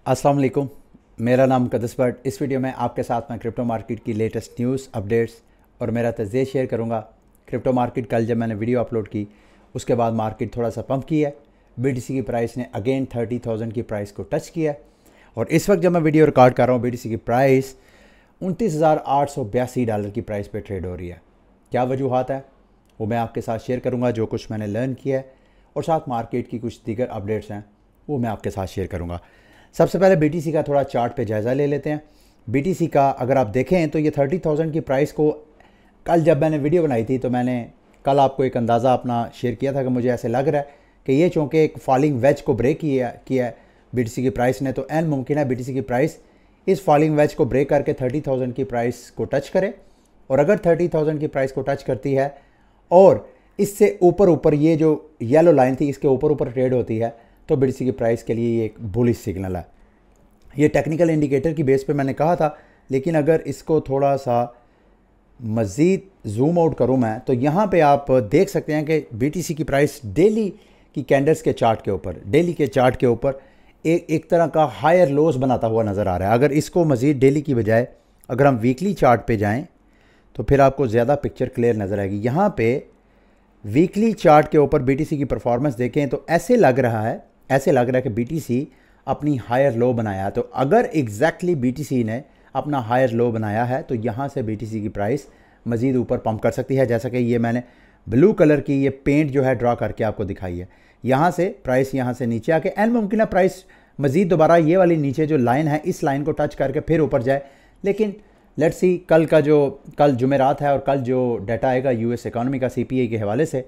अस्सलाम वालेकुम। मेरा नाम मुक़द्दस भट्ट। इस वीडियो में आपके साथ मैं क्रिप्टो मार्केट की लेटेस्ट न्यूज़ अपडेट्स और मेरा तजज़िया शेयर करूंगा। क्रिप्टो मार्केट कल जब मैंने वीडियो अपलोड की उसके बाद मार्केट थोड़ा सा पंप किया है। BTC की प्राइस ने अगेन 30,000 की प्राइस को टच किया है और इस वक्त जब मैं वीडियो रिकॉर्ड कर रहा हूँ BTC की प्राइस $29,882 की प्राइस पे ट्रेड हो रही है। क्या वजूहत है वो मैं आपके साथ शेयर करूँगा, जो कुछ मैंने लर्न किया है, और साथ मार्केट की कुछ दीगर अपडेट्स हैं वो मैं आपके साथ शेयर करूँगा। सबसे पहले BTC का थोड़ा चार्ट पे जायज़ा ले लेते हैं। BTC का अगर आप देखें तो ये 30,000 की प्राइस को कल जब मैंने वीडियो बनाई थी तो मैंने कल आपको एक अंदाज़ा अपना शेयर किया था कि मुझे ऐसे लग रहा है कि ये चूँकि एक फॉलिंग वेज को ब्रेक किया है BTC की प्राइस ने, तो एन मुमकिन है BTC की प्राइस इस फॉलिंग वेज को ब्रेक करके 30,000 की प्राइस को टच करे। और अगर 30,000 की प्राइस को टच करती है और इससे ऊपर ये जो येलो लाइन थी इसके ऊपर ट्रेड होती है तो BTC की प्राइस के लिए ये एक बुलिश सिग्नल है। ये टेक्निकल इंडिकेटर की बेस पे मैंने कहा था, लेकिन अगर इसको थोड़ा सा मज़ीद जूम आउट करूँ मैं तो यहाँ पे आप देख सकते हैं कि BTC की प्राइस डेली की कैंडल्स के चार्ट के ऊपर, डेली के चार्ट के ऊपर एक तरह का हायर लोज बनाता हुआ नज़र आ रहा है। अगर इसको मज़ीद डेली की बजाय अगर हम वीकली चार्ट पे जाएं तो फिर आपको ज़्यादा पिक्चर क्लियर नज़र आएगी। यहाँ पे वीकली चार्ट के ऊपर BTC की परफॉर्मेंस देखें तो ऐसे लग रहा है कि BTC अपनी हायर लो बनाया है। तो अगर एग्जैक्टली BTC ने अपना हायर लो बनाया है तो यहाँ से BTC की प्राइस मज़ीद ऊपर पंप कर सकती है। जैसा कि ये मैंने ब्लू कलर की ये पेंट जो है ड्रा करके आपको दिखाई है। यहाँ से प्राइस यहाँ से नीचे आके एन मुमकिन है प्राइस मज़ीद दोबारा ये वाली नीचे जो लाइन है इस लाइन को टच करके फिर ऊपर जाए। लेकिन लेट्स सी कल जुमेरात है और कल जो डाटा आएगा US इकॉनमी का CPI के हवाले से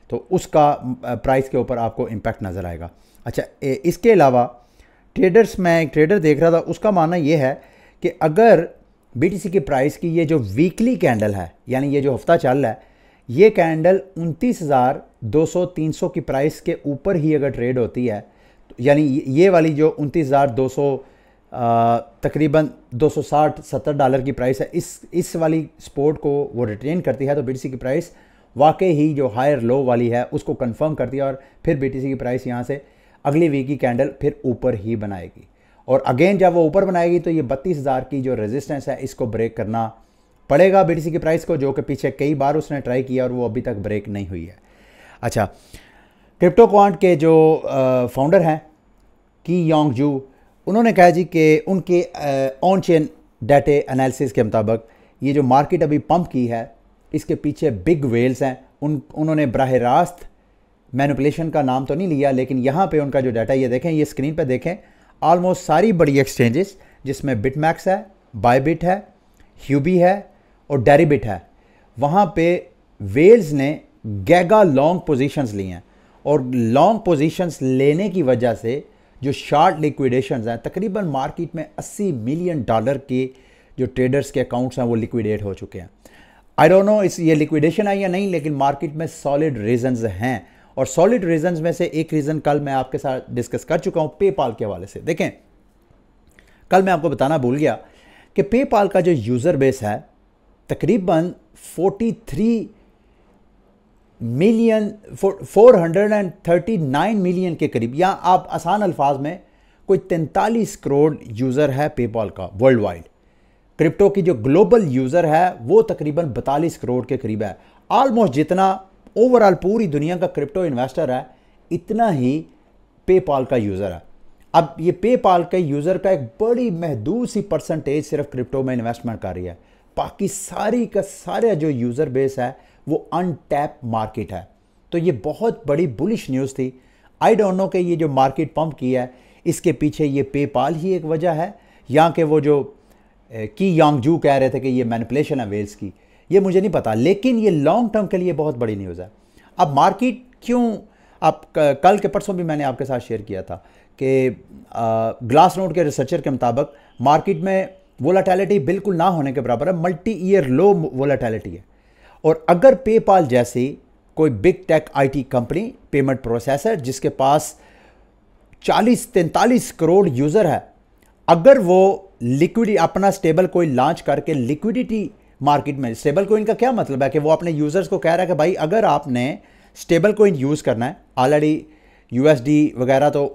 तो उसका प्राइस के ऊपर आपको इम्पैक्ट नज़र आएगा। अच्छा, इसके अलावा ट्रेडर्स, मैं एक ट्रेडर देख रहा था, उसका मानना ये है कि अगर BTC की प्राइस की ये जो वीकली कैंडल है, यानी ये जो हफ्ता चल रहा है, ये कैंडल 29,200-300 की प्राइस के ऊपर ही अगर ट्रेड होती है, यानी ये वाली जो 29,200 तकरीबन $260-70 की प्राइस है, इस वाली सपोर्ट को वो रिटेन करती है तो BTC की प्राइस वाकई ही जो हायर लो वाली है उसको कंफर्म करती है और फिर BTC की प्राइस यहाँ से अगली वीक की कैंडल फिर ऊपर ही बनाएगी। और अगेन जब वो ऊपर बनाएगी तो ये 32,000 की जो रेजिस्टेंस है इसको ब्रेक करना पड़ेगा BTC की प्राइस को, जो कि पीछे कई बार उसने ट्राई किया और वो अभी तक ब्रेक नहीं हुई है। अच्छा, क्रिप्टो क्वांट के जो फाउंडर हैं की योंग जू, उन्होंने कहा जी कि उनके ऑन चेन डाटा एनालिसिस के मुताबिक ये जो मार्केट अभी पंप की है इसके पीछे बिग वेल्स हैं। उन्होंने बराह रास्त मैनिपुलेशन का नाम तो नहीं लिया, लेकिन यहाँ पे उनका जो डाटा ये देखें, ये स्क्रीन पे देखें, ऑलमोस्ट सारी बड़ी एक्सचेंजेस जिसमें बिटमैक्स है, बायबिट है, ह्यूबी है और डेरिबिट है, वहाँ पे वेल्स ने गैगा लॉन्ग पोजीशंस ली हैं और लॉन्ग पोजीशंस लेने की वजह से जो शॉर्ट लिक्विडेशंस हैं, तकरीबन मार्केट में $80 मिलियन के जो ट्रेडर्स के अकाउंट्स हैं वो लिक्विडेट हो चुके हैं। आई डोंट नो ये लिक्विडेशन है या नहीं, लेकिन मार्केट में सॉलिड रीजंस हैं और सॉलिड रीजंस में से एक रीज़न कल मैं आपके साथ डिस्कस कर चुका हूं पेपाल के हवाले से। देखें, कल मैं आपको बताना भूल गया कि पेपाल का जो यूज़र बेस है तकरीबन 439 मिलियन के करीब, या आप आसान अल्फाज में कोई 43 करोड़ यूज़र है पेपाल का वर्ल्ड वाइड। क्रिप्टो की जो ग्लोबल यूज़र है वो तकरीबन 42 करोड़ के करीब है। ऑलमोस्ट जितना ओवरऑल पूरी दुनिया का क्रिप्टो इन्वेस्टर है इतना ही पेपाल का यूज़र है। अब ये पेपाल के यूज़र का एक बड़ी महदूद सी परसेंटेज सिर्फ क्रिप्टो में इन्वेस्टमेंट कर रही है, बाकी सारी का सारा जो यूज़र बेस है वो अनटैप मार्केट है। तो ये बहुत बड़ी बुलिश न्यूज़ थी। आई डोंट नो कि ये जो मार्केट पंप की है इसके पीछे ये पेपाल ही एक वजह है या कि वो जो की योंग जू कह रहे थे कि ये मैनिपुलेशन है वेल्स की, ये मुझे नहीं पता, लेकिन ये लॉन्ग टर्म के लिए बहुत बड़ी न्यूज़ है। अब मार्केट क्यों, आप कल के परसों भी मैंने आपके साथ शेयर किया था कि ग्लास नोड के रिसर्चर के मुताबिक मार्केट में वोलेटिलिटी बिल्कुल ना होने के बराबर है, मल्टी ईयर लो वोलेटिलिटी है। और अगर पेपाल जैसी कोई big tech IT company, payment processor जिसके पास 40-43 करोड़ यूज़र है, अगर वो लिक्विडिटी अपना स्टेबल कोइन लॉन्च करके लिक्विडिटी मार्केट में, स्टेबल कोइन का क्या मतलब है कि वो अपने यूज़र्स को कह रहा है कि भाई अगर आपने स्टेबल कोइन यूज़ करना है, ऑलरेडी USD वगैरह तो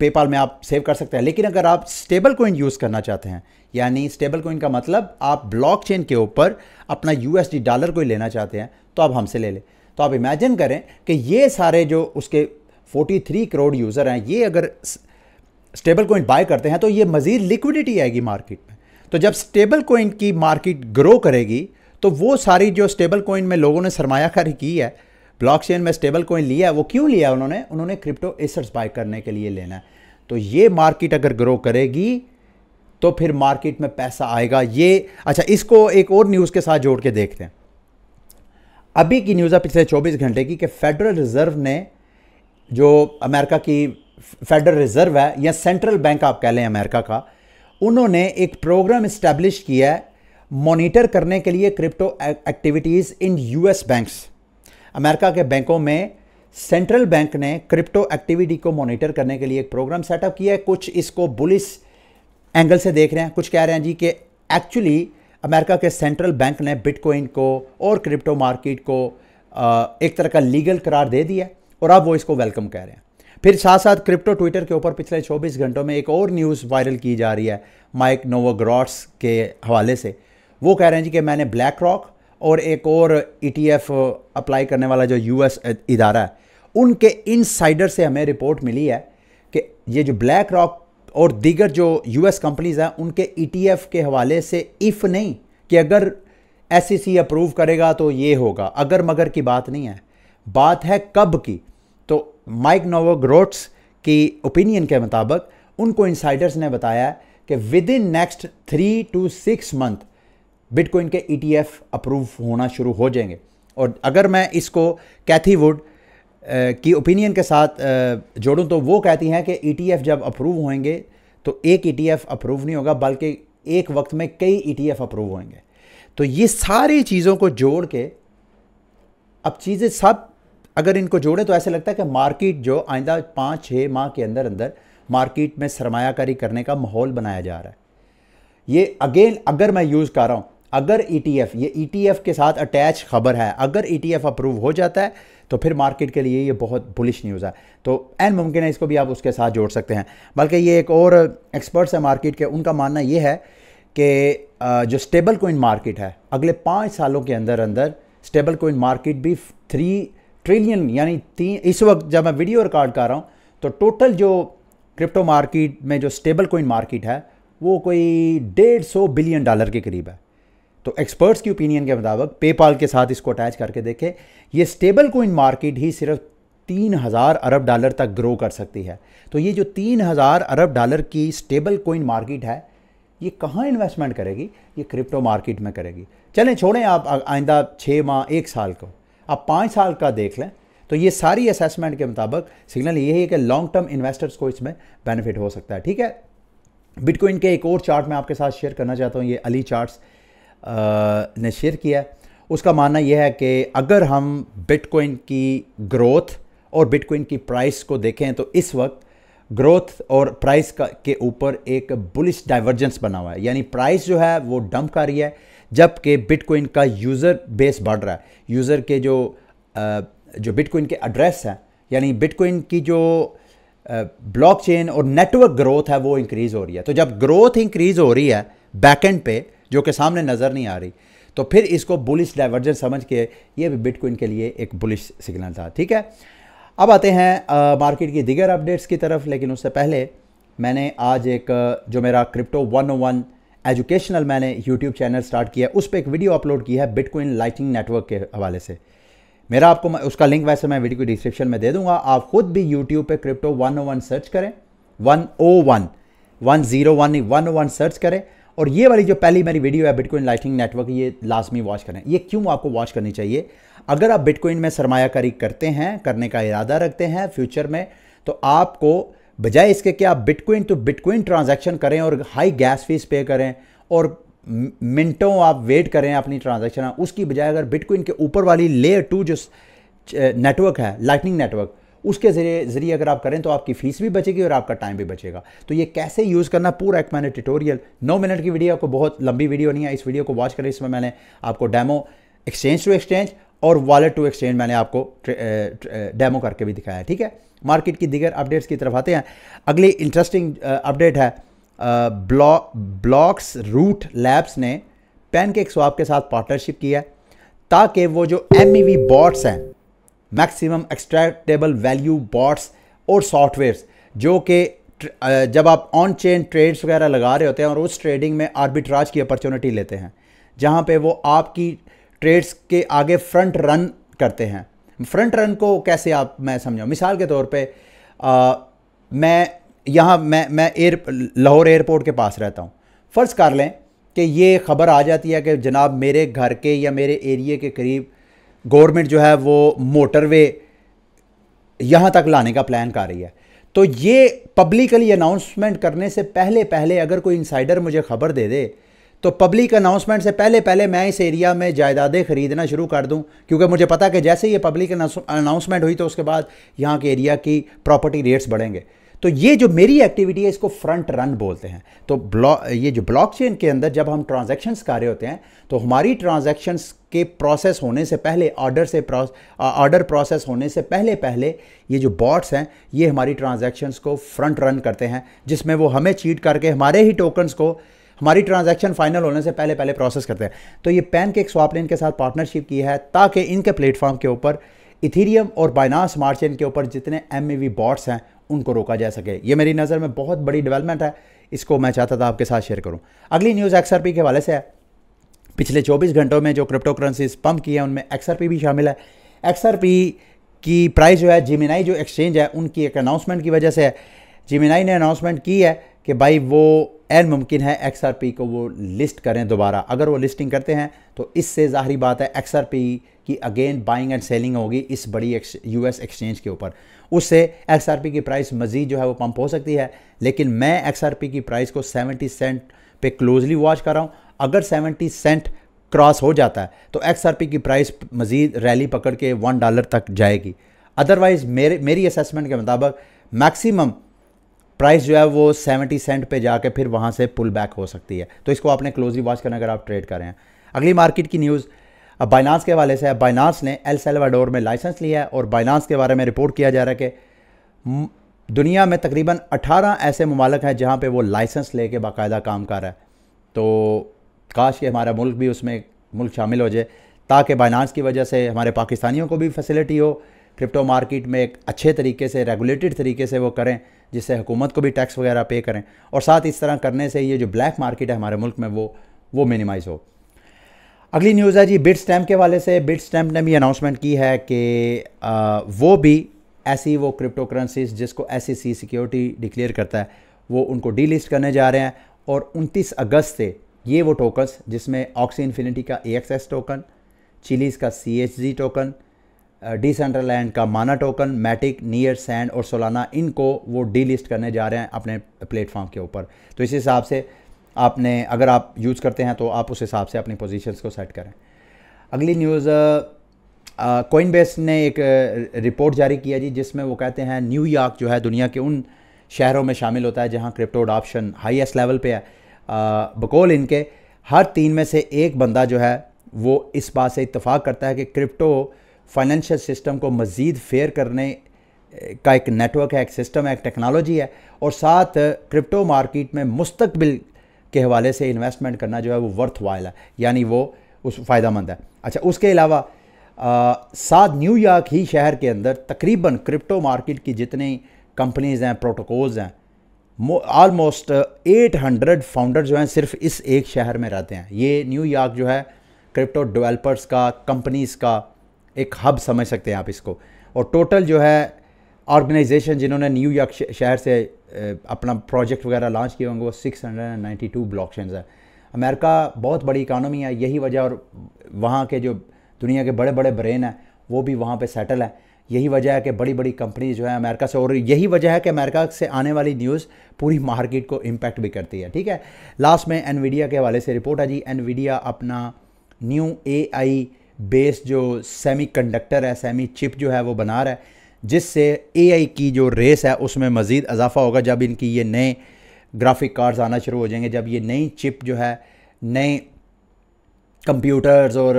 पेपाल में आप सेव कर सकते हैं। लेकिन अगर आप स्टेबल कॉइन यूज़ करना चाहते हैं, यानी स्टेबल कॉइन का मतलब आप ब्लॉकचेन के ऊपर अपना यूएसडी डॉलर कोई लेना चाहते हैं, तो आप हमसे ले लें। तो आप इमेजिन करें कि ये सारे जो उसके 43 करोड़ यूज़र हैं, ये अगर स्टेबल कॉइन बाय करते हैं तो ये मज़ीद लिक्विडिटी आएगी मार्केट में। तो जब स्टेबल कॉइन की मार्केट ग्रो करेगी तो वो सारी जो स्टेबल कॉइन में लोगों ने सरमायाकारी की है, ब्लॉकचेन में स्टेबल कॉइन लिया है, वो क्यों लिया उन्होंने क्रिप्टो एसेट्स बाय करने के लिए लेना है। तो ये मार्केट अगर ग्रो करेगी तो फिर मार्केट में पैसा आएगा। ये अच्छा, इसको एक और न्यूज़ के साथ जोड़ के देखते हैं। अभी की न्यूज़ है पिछले 24 घंटे की कि फेडरल रिजर्व ने, जो अमेरिका की फेडरल रिजर्व है या सेंट्रल बैंक आप कह लें अमेरिका का, उन्होंने एक प्रोग्राम इस्टेब्लिश किया है मॉनिटर करने के लिए crypto activities in US banks. America के बैंकों में सेंट्रल बैंक ने क्रिप्टो एक्टिविटी को मॉनिटर करने के लिए एक प्रोग्राम सेटअप किया है। कुछ इसको बुलिश एंगल से देख रहे हैं, कुछ कह रहे हैं जी कि एक्चुअली अमेरिका के सेंट्रल बैंक ने बिटकॉइन को और क्रिप्टो मार्केट को एक तरह का लीगल करार दे दिया और अब वो इसको वेलकम कह रहे हैं। फिर साथ साथ क्रिप्टो ट्विटर के ऊपर पिछले 24 घंटों में एक और न्यूज़ वायरल की जा रही है माइक नोवोग्रॉट्स के हवाले से। वो कह रहे हैं जी कि मैंने ब्लैक रॉक और एक और ETF अप्लाई करने वाला जो US इदारा है, उनके इनसाइडर से हमें रिपोर्ट मिली है कि ये जो ब्लैक रॉक और दीगर जो US कंपनीज हैं, उनके ETF के हवाले से इफ़ नहीं कि अगर SEC अप्रूव करेगा तो ये होगा, अगर मगर की बात नहीं है, बात है कब की। तो माइक नोवोग्रॉट्स की ओपिनियन के मुताबिक उनको इनसाइडर्स ने बताया कि with in next 3 to 6 month bitcoin के ETF अप्रूव होना शुरू हो जाएंगे। और अगर मैं इसको कैथी वुड की ओपिनियन के साथ जोड़ूं तो वो कहती हैं कि ETF जब अप्रूव होंगे तो एक ETF अप्रूव नहीं होगा, बल्कि एक वक्त में कई ETF अप्रूव होंगे। तो ये सारी चीज़ों को जोड़ के अब चीज़ें सब अगर इनको जोड़े तो ऐसे लगता है कि मार्केट जो आइंदा 5-6 माह के अंदर अंदर मार्केट में सरमायाकारी करने का माहौल बनाया जा रहा है। ये अगेन अगर मैं यूज़ कर रहा हूँ, अगर ETF, ये ETF के साथ अटैच खबर है, अगर ETF अप्रूव हो जाता है तो फिर मार्केट के लिए ये बहुत बुलिश न्यूज़ है। तो एन मुमकिन है इसको भी आप उसके साथ जोड़ सकते हैं। बल्कि ये एक और एक्सपर्ट्स है मार्केट के, उनका मानना ये है कि जो स्टेबल कॉइन मार्केट है, अगले 5 सालों के अंदर अंदर स्टेबल कॉइन मार्केट भी 3 ट्रिलियन यानी 3, इस वक्त जब मैं वीडियो रिकॉर्ड कर रहा हूँ तो टोटल जो क्रिप्टो मार्केट में जो स्टेबल कॉइन मार्केट है वो कोई $150 बिलियन के करीब है। तो एक्सपर्ट्स की ओपिनियन के मुताबिक पेपाल के साथ इसको अटैच करके देखें, ये स्टेबल कॉइन मार्केट ही सिर्फ $3000 अरब तक ग्रो कर सकती है। तो ये जो $3000 अरब की स्टेबल कॉइन मार्केट है, ये कहाँ इन्वेस्टमेंट करेगी? ये क्रिप्टो मार्केट में करेगी। चलें छोड़ें आप आइंदा 6 माह 1 साल को, आप 5 साल का देख लें तो ये सारी असेसमेंट के मुताबिक सिग्नल ये है कि लॉन्ग टर्म इन्वेस्टर्स को इसमें बेनिफिट हो सकता है। ठीक है, बिटकॉइन के एक और चार्ट मैं आपके साथ शेयर करना चाहता हूँ। ये अली चार्ट्स ने शेयर किया। उसका मानना यह है कि अगर हम बिटकॉइन की ग्रोथ और बिटकॉइन की प्राइस को देखें तो इस वक्त ग्रोथ और प्राइस के ऊपर एक बुलिश डाइवर्जेंस बना हुआ है, यानी प्राइस जो है वो डंप कर रही है, जबकि बिटकॉइन का यूज़र बेस बढ़ रहा है। यूज़र के जो बिटकॉइन के एड्रेस हैं, यानी बिटकॉइन की जो ब्लॉकचेन और नेटवर्क ग्रोथ है वो इंक्रीज़ हो रही है। तो जब ग्रोथ इंक्रीज़ हो रही है बैकएंड पे, जो कि सामने नज़र नहीं आ रही, तो फिर इसको बुलिश डाइवर्जेंस समझ के ये भी बिटकॉइन के लिए एक बुलिश सिग्नल था। ठीक है, अब आते हैं मार्केट की दीगर अपडेट्स की तरफ। लेकिन उससे पहले मैंने आज एक जो मेरा क्रिप्टो 101 एजुकेशनल मैंने यूट्यूब चैनल स्टार्ट किया, उस पर एक वीडियो अपलोड की है बिटकॉइन लाइटनिंग नेटवर्क के हवाले से। मेरा आपको उसका लिंक वैसे मैं वीडियो की डिस्क्रिप्शन में दे दूंगा। आप खुद भी यूट्यूब पे क्रिप्टो 101 सर्च करें, 101 सर्च करें, और ये वाली जो पहली मेरी वीडियो है बिटकॉइन लाइटनिंग नेटवर्क, ये लाजमी वॉच करें। ये क्यों आपको वॉच करनी चाहिए? अगर आप बिटकॉइन में सरमायाकारी करते हैं, करने का इरादा रखते हैं फ्यूचर में, तो आपको बजाय इसके कि आप बिटकॉइन टू बिटकॉइन ट्रांजैक्शन करें और हाई गैस फीस पे करें और मिनटों आप वेट करें अपनी ट्रांजैक्शन, उसकी बजाय अगर बिटकॉइन के ऊपर वाली लेयर 2 जो नेटवर्क है, लाइटनिंग नेटवर्क, उसके ज़रिए अगर आप करें तो आपकी फ़ीस भी बचेगी और आपका टाइम भी बचेगा। तो ये कैसे यूज़ करना, पूरा एक मैंने ट्यूटोरियल 9 मिनट की वीडियो, आपको बहुत लंबी वीडियो नहीं है, इस वीडियो को वॉच करें। इसमें मैंने आपको डेमो एक्सचेंज टू एक्सचेंज और वॉलेट टू एक्सचेंज मैंने आपको डेमो करके भी दिखाया है। ठीक है, मार्केट की दीगर अपडेट्स की तरफ आते हैं। अगली इंटरेस्टिंग अपडेट है, ब्लॉक्स रूट लैब्स ने पैनकेक स्वैप के साथ पार्टनरशिप की है ताकि वो जो MEV बॉट्स हैं, मैक्सिमम एक्सट्रैक्टेबल वैल्यू बॉट्स और सॉफ्टवेयर्स, जो कि जब आप ऑन चेन ट्रेड्स वगैरह लगा रहे होते हैं और उस ट्रेडिंग में आर्बिट्राज की अपॉर्चुनिटी लेते हैं, जहां पे वो आपकी ट्रेड्स के आगे फ्रंट रन करते हैं। फ्रंट रन को कैसे आप मैं समझाऊँ, मिसाल के तौर पे मैं यहाँ मैं लाहौर एयरपोर्ट के पास रहता हूँ। फ़र्ज़ कर लें कि ये ख़बर आ जाती है कि जनाब मेरे घर के या मेरे एरिए के करीब गवर्नमेंट जो है वो मोटरवे यहाँ तक लाने का प्लान कर रही है। तो ये पब्लिकली अनाउंसमेंट करने से पहले पहले अगर कोई इंसाइडर मुझे ख़बर दे दे, तो पब्लिक अनाउंसमेंट से पहले पहले मैं इस एरिया में जायदादें ख़रीदना शुरू कर दूं, क्योंकि मुझे पता है कि जैसे ही ये पब्लिक अनाउंसमेंट हुई तो उसके बाद यहाँ के एरिया की प्रॉपर्टी रेट्स बढ़ेंगे। तो ये जो मेरी एक्टिविटी है इसको फ्रंट रन बोलते हैं। तो ये जो ब्लॉकचेन के अंदर जब हम ट्रांजैक्शंस कर रहे होते हैं तो हमारी ट्रांजैक्शंस के प्रोसेस होने से पहले, ऑर्डर प्रोसेस होने से पहले पहले ये जो बॉट्स हैं ये हमारी ट्रांजैक्शंस को फ्रंट रन करते हैं, जिसमें वो हमें चीट करके हमारे ही टोकन्स को हमारी ट्रांजैक्शन फाइनल होने से पहले पहले प्रोसेस करते हैं। तो ये पैनकेक स्वैप के साथ पार्टनरशिप की है ताकि इनके प्लेटफॉर्म के ऊपर इथीरियम और बाइनांस स्मार्ट चेन के ऊपर जितने MEV बॉट्स हैं उनको रोका जा सके। ये मेरी नज़र में बहुत बड़ी डेवलपमेंट है, इसको मैं चाहता था आपके साथ शेयर करूं। अगली न्यूज़ XRP के हवाले से है। पिछले 24 घंटों में जो क्रिप्टो करेंसीज पंप की है उनमें XRP भी शामिल है। XRP की प्राइस जो है जिमिनाई जो एक्सचेंज है उनकी एक अनाउंसमेंट की वजह से है। जिमिनाई ने अनाउंसमेंट की है कि भाई वो एन मुमकिन है XRP को वो लिस्ट करें दोबारा। अगर वो लिस्टिंग करते हैं तो इससे ज़ाहिरी बात है XRP की अगेन बाइंग एंड सेलिंग होगी इस बड़ी US एक्सचेंज के ऊपर। उससे XRP की प्राइस मज़ीद जो है वो पंप हो सकती है। लेकिन मैं XRP की प्राइस को 70 सेंट पे क्लोजली वॉच कर रहा हूँ। अगर 70 सेंट क्रॉस हो जाता है तो XRP की प्राइस मज़ीद रैली पकड़ के $1 तक जाएगी। अदरवाइज़ मेरी असेसमेंट के मुताबिक मैक्सिमम प्राइस जो है वो 70 सेंट पे जाके फिर वहाँ से पुल बैक हो सकती है। तो इसको आपने क्लोजली वॉच करना अगर आप ट्रेड कर रहे हैं। अगली मार्केट की न्यूज़ बाइनांस के हवाले से है। बाइनांस ने एल सल्वाडोर में लाइसेंस लिया है और बाइनांस के बारे में रिपोर्ट किया जा रहा है कि दुनिया में तकरीबन 18 ऐसे ममालिक हैं जहाँ पे वो लाइसेंस लेके बाकायदा काम कर रहा है। तो काश कि हमारा मुल्क भी उसमें शामिल हो जाए ताकि बाइनांस की वजह से हमारे पाकिस्तानियों को भी फैसिलिटी हो, क्रिप्टो मार्केट में एक अच्छे तरीके से रेगुलेटेड तरीके से वो करें, जिससे हुकूमत को भी टैक्स वगैरह पे करें, और साथ इस तरह करने से ये जो ब्लैक मार्केट है हमारे मुल्क में वो मिनिमाइज़ हो। अगली न्यूज़ है जी बिटस्टैम्प के वाले से। बिटस्टैम्प ने भी अनाउंसमेंट की है कि वो भी ऐसी वो क्रिप्टो करेंसीज जिसको SEC सिक्योरिटी डिक्लेयर करता है वो उनको डीलिस्ट करने जा रहे हैं। और 29 अगस्त से ये वो टोकन्स जिसमें ऑक्सी इन्फिनिटी का AXS टोकन, चिलीज़ का CHZ टोकन, डिसेंट्रलैंड का माना टोकन, मैटिक, नियर, सैंड और सोलाना, इनको वो डीलिस्ट करने जा रहे हैं अपने प्लेटफॉर्म के ऊपर। तो इस हिसाब से आपने अगर आप यूज़ करते हैं तो आप उस हिसाब से अपनी पोजीशंस को सेट करें। अगली न्यूज़ कोइनबेस ने एक रिपोर्ट जारी किया जी जिसमें वो कहते हैं न्यूयॉर्क जो है दुनिया के उन शहरों में शामिल होता है जहां क्रिप्टो अडॉप्शन हाईएस्ट लेवल पे है। बकौल इनके हर 3 में से एक बंदा जो है वो इस बात से इत्तेफाक करता है कि क्रिप्टो फाइनेंशियल सिस्टम को मज़ीद फेयर करने का एक नेटवर्क है, एक सिस्टम है, एक टेक्नोलॉजी है, और साथ क्रिप्टो मार्केट में मुस्तकबिल के हवाले से इन्वेस्टमेंट करना जो है वो वर्थ वाइल है, यानी वो उस फ़ायदेमंद है। अच्छा, उसके अलावा साथ न्यूयॉर्क ही शहर के अंदर तकरीबन क्रिप्टो मार्केट की जितनी कंपनीज़ हैं, प्रोटोकॉल्स हैं, ऑलमोस्ट 800 फाउंडर जो हैं सिर्फ इस एक शहर में रहते हैं। ये न्यूयॉर्क जो है क्रिप्टो डेवलपर्स का, कंपनीज़ का एक हब समझ सकते हैं आप इसको। और टोटल जो है ऑर्गेनाइजेशन जिन्होंने न्यूयॉर्क शहर से अपना प्रोजेक्ट वगैरह लॉन्च किए होंगे वो 692 ब्लॉकचेन्स है। अमेरिका बहुत बड़ी इकानमी है, यही वजह, और वहाँ के जो दुनिया के बड़े बड़े ब्रेन हैं वो भी वहाँ पे सेटल है। यही वजह है कि बड़ी बड़ी कंपनीज जो है अमेरिका से, और यही वजह है कि अमेरिका से आने वाली न्यूज़ पूरी मार्केट को इम्पैक्ट भी करती है। ठीक है, लास्ट में एनवीडिया के हवाले से रिपोर्ट है जी। एनवीडिया अपना न्यू AI बेस्ड जो सेमी कंडक्टर है, सेमी चिप जो है वो बना रहा है, जिससे AI की जो रेस है उसमें मज़ीद इजाफा होगा जब इनकी ये नए ग्राफिक कार्ड्स आना शुरू हो जाएंगे, जब ये नई चिप जो है नए कंप्यूटर्स और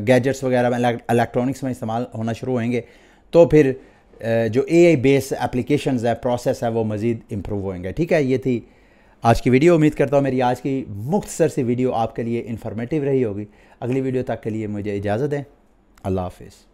गैजेट्स वगैरह में, इलेक्ट्रॉनिक्स में इस्तेमाल होना शुरू होंगे, तो फिर जो AI बेस एप्लीकेशंस है, प्रोसेस है, वो मज़ीद इम्प्रूव होंगे। ठीक है, ये थी आज की वीडियो। उम्मीद करता हूँ मेरी आज की मुख्तसर सी वीडियो आपके लिए इन्फॉर्मेटिव रही होगी। अगली वीडियो तक के लिए मुझे इजाज़त दें। अल्लाह हाफिज़।